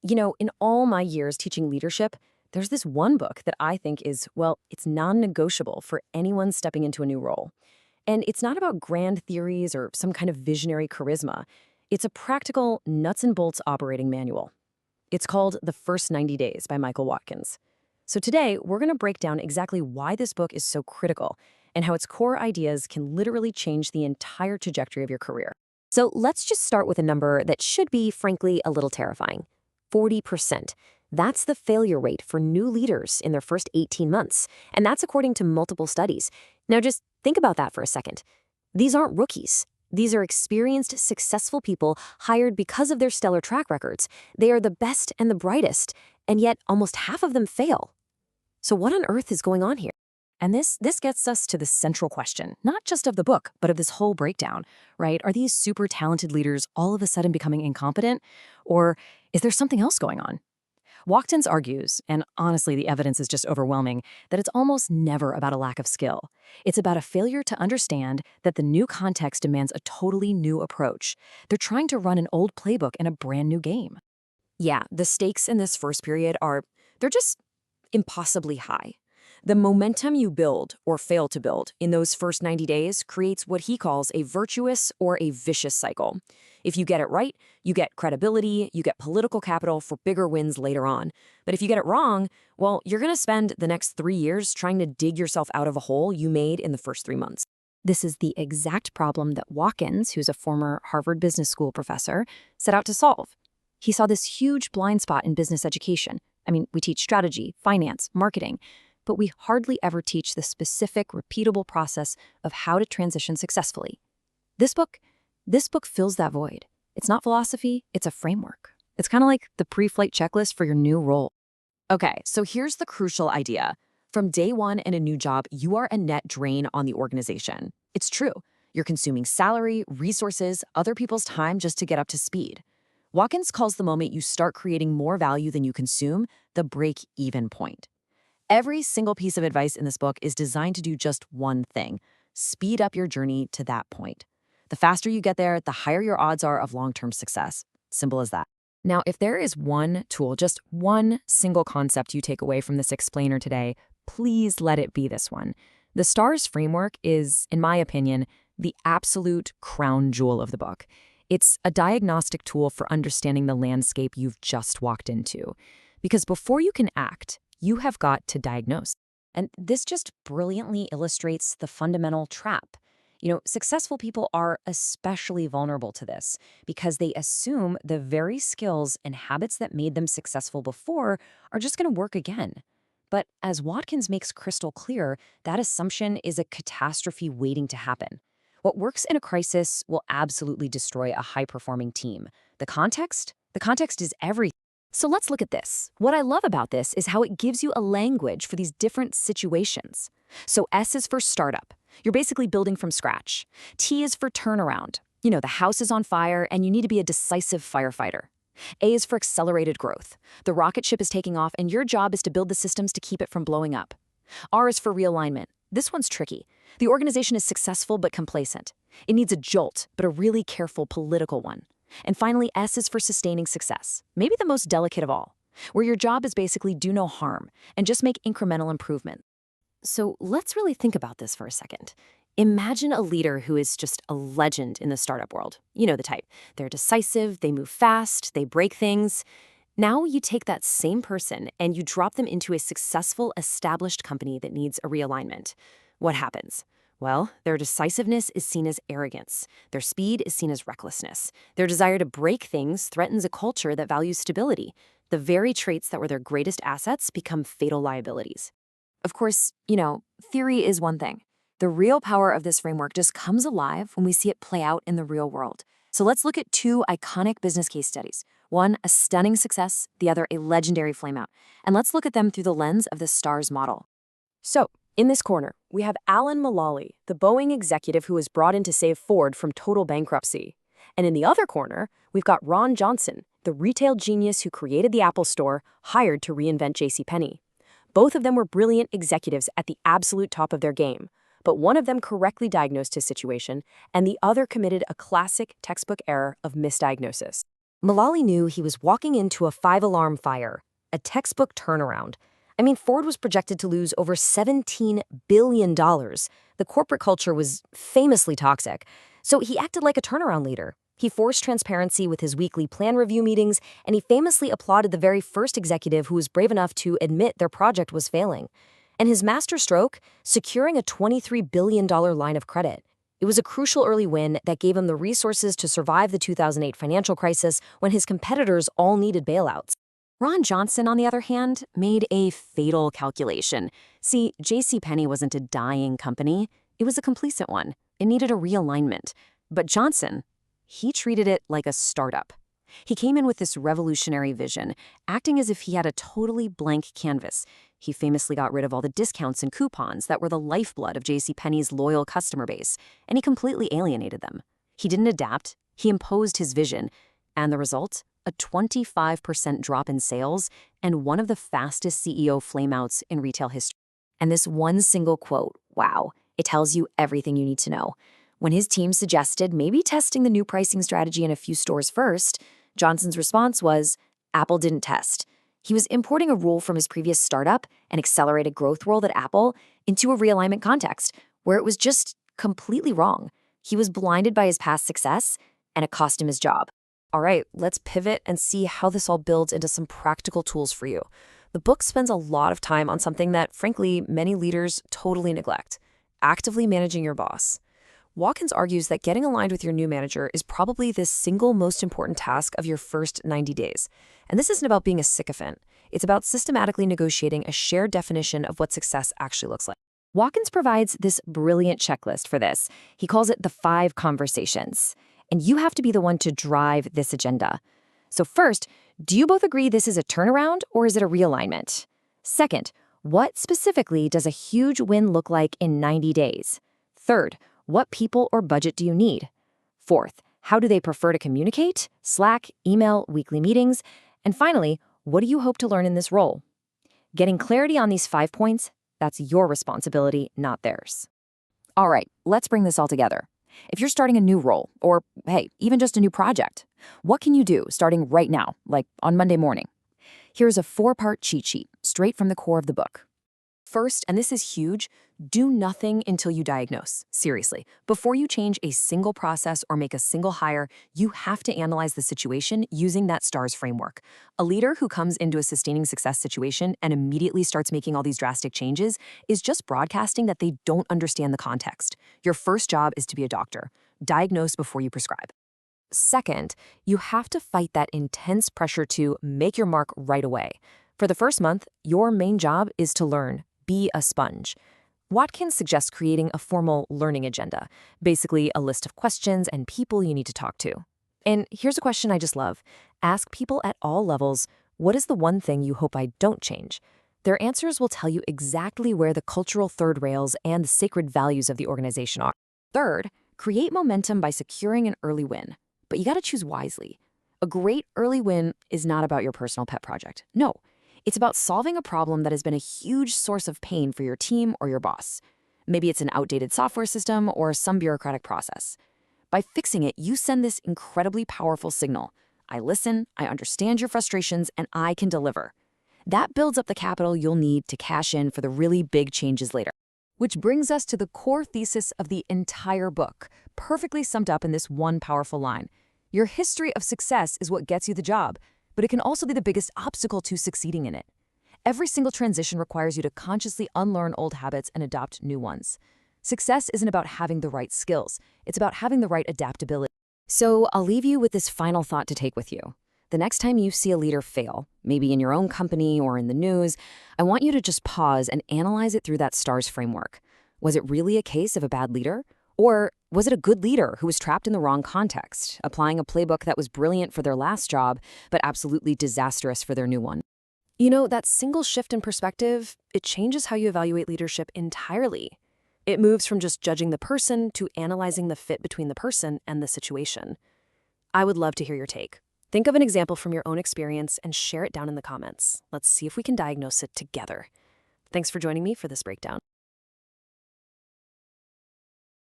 In all my years teaching leadership, there's this one book that I think is, well, it's non-negotiable for anyone stepping into a new role. And it's not about grand theories or some kind of visionary charisma. It's a practical, nuts and bolts operating manual. It's called The First 90 Days by Michael Watkins. So today, we're going to break down exactly why this book is so critical and how its core ideas can literally change the entire trajectory of your career. So let's just start with a number that should be, frankly, a little terrifying. 40%. That's the failure rate for new leaders in their first 18 months, and that's according to multiple studies. Now just think about that for a second. These aren't rookies. These are experienced, successful people hired because of their stellar track records. They are the best and the brightest, and yet almost half of them fail. So what on earth is going on here? And this gets us to the central question, not just of the book, but of this whole breakdown, right? Are these super talented leaders all of a sudden becoming incompetent? Or is there something else going on? Watkins argues, and honestly the evidence is just overwhelming, that it's almost never about a lack of skill. It's about a failure to understand that the new context demands a totally new approach. They're trying to run an old playbook in a brand new game. Yeah, the stakes in this first period they're just impossibly high. The momentum you build or fail to build in those first 90 days creates what he calls a virtuous or a vicious cycle. If you get it right, you get credibility, you get political capital for bigger wins later on. But if you get it wrong, well, you're going to spend the next 3 years trying to dig yourself out of a hole you made in the first 3 months. This is the exact problem that Watkins, who's a former Harvard Business School professor, set out to solve. He saw this huge blind spot in business education. I mean, we teach strategy, finance, marketing, but we hardly ever teach the specific, repeatable process of how to transition successfully. This book fills that void. It's not philosophy, it's a framework. It's kind of like the pre-flight checklist for your new role. Okay, so here's the crucial idea. From day one in a new job, you are a net drain on the organization. It's true. You're consuming salary, resources, other people's time just to get up to speed. Watkins calls the moment you start creating more value than you consume the break-even point. Every single piece of advice in this book is designed to do just one thing: speed up your journey to that point. The faster you get there, the higher your odds are of long-term success. Simple as that. Now, if there is one tool, just one single concept you take away from this explainer today, please let it be this one. The STARS framework is, in my opinion, the absolute crown jewel of the book. It's a diagnostic tool for understanding the landscape you've just walked into. Because before you can act, you have got to diagnose. And this just brilliantly illustrates the fundamental trap. Successful people are especially vulnerable to this because they assume the very skills and habits that made them successful before are just going to work again. But as Watkins makes crystal clear, that assumption is a catastrophe waiting to happen. What works in a crisis will absolutely destroy a high-performing team. The context is everything. So let's look at this. What I love about this is how it gives you a language for these different situations. So S is for startup. You're basically building from scratch. T is for turnaround. The house is on fire and you need to be a decisive firefighter. A is for accelerated growth. The rocket ship is taking off and your job is to build the systems to keep it from blowing up. R is for realignment. This one's tricky. The organization is successful but complacent. It needs a jolt, but a really careful political one. And finally, S is for sustaining success, maybe the most delicate of all, where your job is basically do no harm and just make incremental improvement. So let's really think about this for a second. Imagine a leader who is just a legend in the startup world. You know the type. They're decisive, they move fast, they break things. Now you take that same person and you drop them into a successful, established company that needs a realignment. What happens? Well, their decisiveness is seen as arrogance. Their speed is seen as recklessness. Their desire to break things threatens a culture that values stability. The very traits that were their greatest assets become fatal liabilities. Of course, theory is one thing. The real power of this framework just comes alive when we see it play out in the real world. So let's look at two iconic business case studies. One, a stunning success, the other, a legendary flameout. And let's look at them through the lens of the STARS model. So, in this corner, we have Alan Mulally, the Boeing executive who was brought in to save Ford from total bankruptcy. And in the other corner, we've got Ron Johnson, the retail genius who created the Apple Store, hired to reinvent JCPenney. Both of them were brilliant executives at the absolute top of their game, but one of them correctly diagnosed his situation, and the other committed a classic textbook error of misdiagnosis. Mullally knew he was walking into a five-alarm fire, a textbook turnaround. I mean, Ford was projected to lose over $17 billion. The corporate culture was famously toxic, so he acted like a turnaround leader. He forced transparency with his weekly plan review meetings, and he famously applauded the very first executive who was brave enough to admit their project was failing. And his master stroke, securing a $23 billion line of credit. It was a crucial early win that gave him the resources to survive the 2008 financial crisis when his competitors all needed bailouts. Ron Johnson, on the other hand, made a fatal calculation. See, JCPenney wasn't a dying company. It was a complacent one. It needed a realignment. But Johnson, he treated it like a startup. He came in with this revolutionary vision, acting as if he had a totally blank canvas. He famously got rid of all the discounts and coupons that were the lifeblood of JCPenney's loyal customer base, and he completely alienated them. He didn't adapt, he imposed his vision, and the result? A 25% drop in sales and one of the fastest CEO flameouts in retail history. And this one single quote, wow, it tells you everything you need to know. When his team suggested maybe testing the new pricing strategy in a few stores first, Johnson's response was, Apple didn't test. He was importing a rule from his previous startup, an accelerated growth role at Apple, into a realignment context, where it was just completely wrong. He was blinded by his past success, and it cost him his job. All right, let's pivot and see how this all builds into some practical tools for you. The book spends a lot of time on something that, frankly, many leaders totally neglect: actively managing your boss. Watkins argues that getting aligned with your new manager is probably the single most important task of your first 90 days. And this isn't about being a sycophant. It's about systematically negotiating a shared definition of what success actually looks like. Watkins provides this brilliant checklist for this. He calls it the 5 conversations. And you have to be the one to drive this agenda. So first, do you both agree this is a turnaround or is it a realignment? Second, what specifically does a huge win look like in 90 days? Third, what people or budget do you need? Fourth, how do they prefer to communicate? Slack, email, weekly meetings? And finally, what do you hope to learn in this role? Getting clarity on these 5 points, that's your responsibility, not theirs. All right, let's bring this all together. If you're starting a new role, or hey, even just a new project, what can you do starting right now, like on Monday morning? Here's a 4-part cheat sheet, straight from the core of the book. First, and this is huge, do nothing until you diagnose. Seriously, before you change a single process or make a single hire, you have to analyze the situation using that STARS framework. A leader who comes into a sustaining success situation and immediately starts making all these drastic changes is just broadcasting that they don't understand the context. Your first job is to be a doctor. Diagnose before you prescribe. Second, you have to fight that intense pressure to make your mark right away. For the first month, your main job is to learn. Be a sponge. Watkins suggests creating a formal learning agenda, basically a list of questions and people you need to talk to. And here's a question I just love. Ask people at all levels, what is the one thing you hope I don't change? Their answers will tell you exactly where the cultural third rails and the sacred values of the organization are. Third, create momentum by securing an early win. But you got to choose wisely. A great early win is not about your personal pet project. No. It's about solving a problem that has been a huge source of pain for your team or your boss. Maybe it's an outdated software system or some bureaucratic process. By fixing it, you send this incredibly powerful signal. I listen, I understand your frustrations, and I can deliver. That builds up the capital you'll need to cash in for the really big changes later. Which brings us to the core thesis of the entire book, perfectly summed up in this one powerful line. Your history of success is what gets you the job, but it can also be the biggest obstacle to succeeding in it. Every single transition requires you to consciously unlearn old habits and adopt new ones. Success isn't about having the right skills. It's about having the right adaptability. So I'll leave you with this final thought to take with you. The next time you see a leader fail, maybe in your own company or in the news, I want you to just pause and analyze it through that STARS framework. Was it really a case of a bad leader? Or was it a good leader who was trapped in the wrong context, applying a playbook that was brilliant for their last job, but absolutely disastrous for their new one? You know, that single shift in perspective, it changes how you evaluate leadership entirely. It moves from just judging the person to analyzing the fit between the person and the situation. I would love to hear your take. Think of an example from your own experience and share it down in the comments. Let's see if we can diagnose it together. Thanks for joining me for this breakdown.